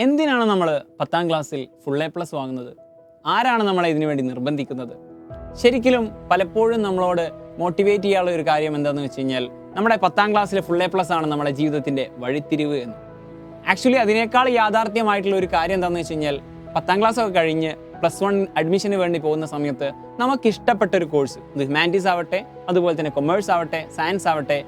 എന്തിനാണ് നമ്മൾ 10ാം ക്ലാസ്സിൽ ഫുൾ എ പ്ലസ് വാങ്ങുന്നത്? ആരാണ് നമ്മളെ ഇതിനു വേണ്ടി നിർബന്ധിക്കുന്നത്? ശരിക്കും പലപ്പോഴും നമ്മളോട് മോട്ടിവേറ്റ് ചെയ്യാനുള്ള ഒരു കാര്യം എന്താണെന്ന് വെച്ച് കഴിഞ്ഞാൽ നമ്മുടെ 10ാം ക്ലാസ്സിലെ ഫുൾ എ പ്ലസ് ആണ് നമ്മുടെ ജീവിതത്തിൻ്റെ വഴിത്തിരിവ് എന്ന്. ആക്ച്വലി അതിനേക്കാൾ യാഥാർത്ഥ്യമായിട്ടുള്ള ഒരു കാര്യം എന്താണെന്ന് വെച്ച് കഴിഞ്ഞാൽ 10ാം ക്ലാസ് ഒക്കെ കഴിഞ്ഞ് +1 അഡ്മിഷന് വേണ്ടി പോകുന്ന സമയത്ത് നമുക്ക് ഇഷ്ടപ്പെട്ട ഒരു കോഴ്സ്, ഹ്യൂമാനിറ്റീസ് ആവട്ടെ, അതുപോലെ തന്നെ കൊമേഴ്സ് ആവട്ടെ, സയൻസ് ആവട്ടെ,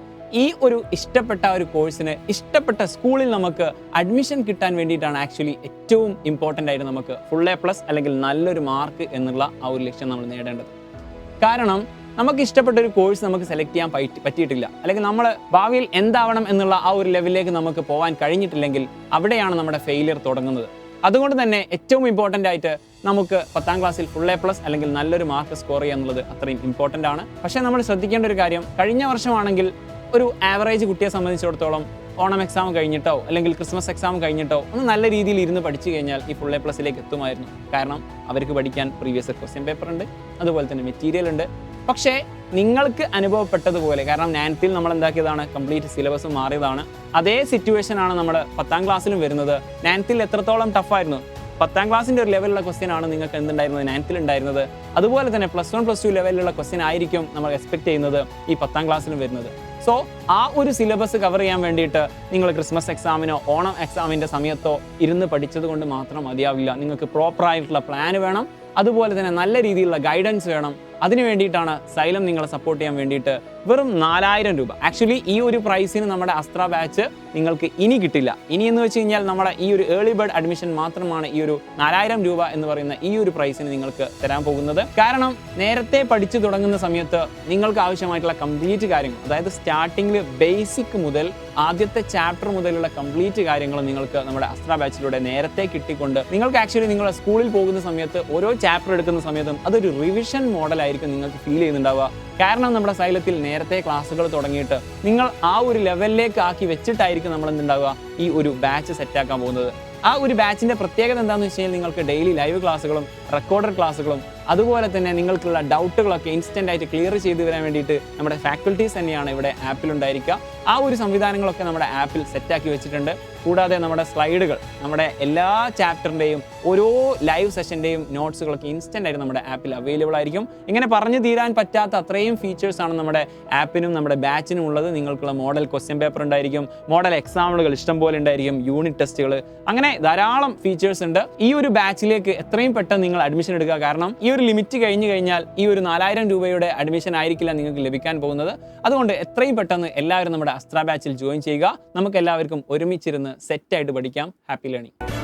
ഈ ഒരു ഇഷ്ടപ്പെട്ട ഒരു കോഴ്സിന് ഇഷ്ടപ്പെട്ട സ്കൂളിൽ നമുക്ക് അഡ്മിഷൻ കിട്ടാൻ വേണ്ടിയിട്ടാണ് ആക്ച്വലി ഏറ്റവും ഇമ്പോർട്ടൻ്റ് ആയിട്ട് നമുക്ക് ഫുൾ എ പ്ലസ് അല്ലെങ്കിൽ നല്ലൊരു മാർക്ക് എന്നുള്ള ആ ഒരു ലക്ഷ്യം നമ്മൾ നേടേണ്ടത്. കാരണം നമുക്ക് ഇഷ്ടപ്പെട്ട ഒരു കോഴ്സ് നമുക്ക് സെലക്ട് ചെയ്യാൻ പറ്റിയിട്ടില്ല, അല്ലെങ്കിൽ നമ്മൾ ഭാവിയിൽ എന്താവണം എന്നുള്ള ആ ഒരു ലെവലിലേക്ക് നമുക്ക് പോകാൻ കഴിഞ്ഞിട്ടില്ലെങ്കിൽ അവിടെയാണ് നമ്മുടെ ഫെയിലിയർ തുടങ്ങുന്നത്. അതുകൊണ്ട് തന്നെ ഏറ്റവും ഇമ്പോർട്ടൻ്റ് ആയിട്ട് നമുക്ക് 10ാം ക്ലാസ്സിൽ ഫുൾ എ പ്ലസ് അല്ലെങ്കിൽ നല്ലൊരു മാർക്ക് സ്കോർ ചെയ്യുക എന്നുള്ളത് അത്രയും ഇമ്പോർട്ടൻ്റ് ആണ്. പക്ഷേ നമ്മൾ ശ്രദ്ധിക്കേണ്ട ഒരു കാര്യം, കഴിഞ്ഞ വർഷമാണെങ്കിൽ ഒരു ആവറേജ് കുട്ടിയെ സംബന്ധിച്ചിടത്തോളം ഓണം എക്സാം കഴിഞ്ഞിട്ടോ അല്ലെങ്കിൽ ക്രിസ്മസ് എക്സാം കഴിഞ്ഞിട്ടോ ഒന്ന് നല്ല രീതിയിൽ ഇരുന്ന് പഠിച്ചു കഴിഞ്ഞാൽ ഈ ഫുൾ എ പ്ലസിലേക്ക് എത്തുമായിരുന്നു. കാരണം അവർക്ക് പഠിക്കാൻ പ്രീവിയസ് ക്വസ്റ്റ്യൻ പേപ്പർ ഉണ്ട്, അതുപോലെ തന്നെ മെറ്റീരിയൽ ഉണ്ട്. പക്ഷേ നിങ്ങൾക്ക് അനുഭവപ്പെട്ടതുപോലെ, കാരണം 9th നമ്മൾ എന്താക്കിയതാണ്, കംപ്ലീറ്റ് സിലബസ് മാറിയതാണ്. അതേ സിറ്റുവേഷൻ ആണ് നമ്മൾ 10ാം ക്ലാസ്സിലും വരുന്നത്. 9th എത്രത്തോളം ടഫായിരുന്നു, 10ാം ക്ലാസ്സിൻ്റെ ഒരു ലെവലുള്ള ക്വസ്റ്റ്യൻ ആണ് നിങ്ങൾക്ക് എന്തുണ്ടായിരുന്നത്, 9th ഉണ്ടായിരുന്നത്. അതുപോലെ തന്നെ +1 +2 ലെവലിലുള്ള ക്വസ്റ്റ്യൻ ആയിരിക്കും നമ്മൾ എക്സ്പെക്ട് ചെയ്യുന്നത് ഈ 10ാം ക്ലാസ്സിലും വരുന്നത്. സോ ആ ഒരു സിലബസ് കവർ ചെയ്യാൻ വേണ്ടിയിട്ട് നിങ്ങൾ ക്രിസ്മസ് എക്സാമിനോ ഓണം എക്സാമിൻ്റെ സമയത്തോ ഇരുന്ന് പഠിച്ചത് കൊണ്ട് മാത്രം മതിയാവില്ല. നിങ്ങൾക്ക് പ്രോപ്പറായിട്ടുള്ള പ്ലാൻ വേണം, അതുപോലെ തന്നെ നല്ല രീതിയിലുള്ള ഗൈഡൻസ് വേണം. അതിന് വേണ്ടിയിട്ടാണ് സൈലം നിങ്ങളെ സപ്പോർട്ട് ചെയ്യാൻ വേണ്ടിയിട്ട് വെറും 4000 രൂപ. ആക്ച്വലി ഈ ഒരു പ്രൈസിന് നമ്മുടെ അസ്ത്ര ബാച്ച് നിങ്ങൾക്ക് ഇനി കിട്ടില്ല. ഇനി എന്ന് വെച്ച് കഴിഞ്ഞാൽ നമ്മുടെ ഈ ഒരു ഏർലി ബേർഡ് അഡ്മിഷൻ മാത്രമാണ് ഈ ഒരു 4000 രൂപ എന്ന് പറയുന്ന ഈ ഒരു പ്രൈസിന് നിങ്ങൾക്ക് തരാൻ പോകുന്നത്. കാരണം നേരത്തെ പഠിച്ചു തുടങ്ങുന്ന സമയത്ത് നിങ്ങൾക്ക് ആവശ്യമായിട്ടുള്ള കംപ്ലീറ്റ് കാര്യങ്ങൾ, അതായത് സ്റ്റാർട്ടിങ്ങിൽ ബേസിക് മുതൽ ആദ്യത്തെ ചാപ്റ്റർ മുതലുള്ള കംപ്ലീറ്റ് കാര്യങ്ങൾ നിങ്ങൾക്ക് നമ്മുടെ അസ്ത്ര ബാച്ചിലൂടെ നേരത്തെ കിട്ടിക്കൊണ്ട് നിങ്ങൾക്ക് ആക്ച്വലി നിങ്ങളുടെ സ്കൂളിൽ പോകുന്ന സമയത്ത് ഓരോ ചാപ്റ്റർ എടുക്കുന്ന സമയത്തും അതൊരു റിവിഷൻ മോഡലായിരിക്കും നിങ്ങൾക്ക് ഫീൽ ചെയ്യുന്നുണ്ടാവുക. കാരണം നമ്മുടെ സൈലത്തിൽ നേരത്തെ ക്ലാസ്സുകൾ തുടങ്ങിയിട്ട് നിങ്ങൾ ആ ഒരു ലെവലിലേക്ക് ആക്കി വെച്ചിട്ടായിരിക്കും നമ്മൾ എന്തുണ്ടാവുക, ഈ ഒരു ബാച്ച് സെറ്റാക്കാൻ പോകുന്നത്. ആ ഒരു ബാച്ചിൻ്റെ പ്രത്യേകത എന്താണെന്ന് വെച്ച് കഴിഞ്ഞാൽ നിങ്ങൾക്ക് ഡെയിലി ലൈവ് ക്ലാസ്സുകളും റെക്കോർഡഡ് ക്ലാസ്സുകളും അതുപോലെ തന്നെ നിങ്ങൾക്കുള്ള ഡൗട്ടുകളൊക്കെ ഇൻസ്റ്റൻ്റ് ആയിട്ട് ക്ലിയർ ചെയ്ത് വരാൻ വേണ്ടിയിട്ട് നമ്മുടെ ഫാക്കൽറ്റീസ് തന്നെയാണ് ഇവിടെ ആപ്പിലുണ്ടായിരിക്കുക. ആ ഒരു സംവിധാനങ്ങളൊക്കെ നമ്മുടെ ആപ്പിൽ സെറ്റാക്കി വെച്ചിട്ടുണ്ട്. കൂടാതെ നമ്മുടെ സ്ലൈഡുകൾ, നമ്മുടെ എല്ലാ ചാപ്റ്ററിൻ്റെയും ഓരോ ലൈവ് സെഷൻ്റെയും നോട്ട്സുകളൊക്കെ ഇൻസ്റ്റൻ്റ് ആയിട്ട് നമ്മുടെ ആപ്പിൽ അവൈലബിൾ ആയിരിക്കും. ഇങ്ങനെ പറഞ്ഞു തീരാൻ പറ്റാത്ത അത്രയും ഫീച്ചേഴ്സാണ് നമ്മുടെ ആപ്പിനും നമ്മുടെ ബാച്ചിനും ഉള്ളത്. നിങ്ങൾക്കുള്ള മോഡൽ ക്വസ്റ്റ്യൻ പേപ്പർ ഉണ്ടായിരിക്കും, മോഡൽ എക്സാമുകൾ ഇഷ്ടംപോലെ ഉണ്ടായിരിക്കും, യൂണിറ്റ് ടെസ്റ്റുകൾ, അങ്ങനെ ധാരാളം ഫീച്ചേഴ്സ് ഉണ്ട്. ഈ ഒരു ബാച്ചിലേക്ക് എത്രയും പെട്ടെന്ന് നിങ്ങൾ അഡ്മിഷൻ എടുക്കുക. കാരണം ഈ ഒരു ലിമിറ്റ് കഴിഞ്ഞു കഴിഞ്ഞാൽ ഈ ഒരു 4000 രൂപയുടെ അഡ്മിഷൻ ആയിരിക്കില്ല നിങ്ങൾക്ക് ലഭിക്കാൻ പോകുന്നത്. അതുകൊണ്ട് എത്രയും പെട്ടെന്ന് എല്ലാവരും നമ്മുടെ അസ്ത്ര ബാച്ചിൽ ജോയിൻ ചെയ്യുക. നമുക്ക് എല്ലാവർക്കും ഒരുമിച്ചിരുന്ന് സെറ്റായിട്ട് പഠിക്കാം. Happy learning.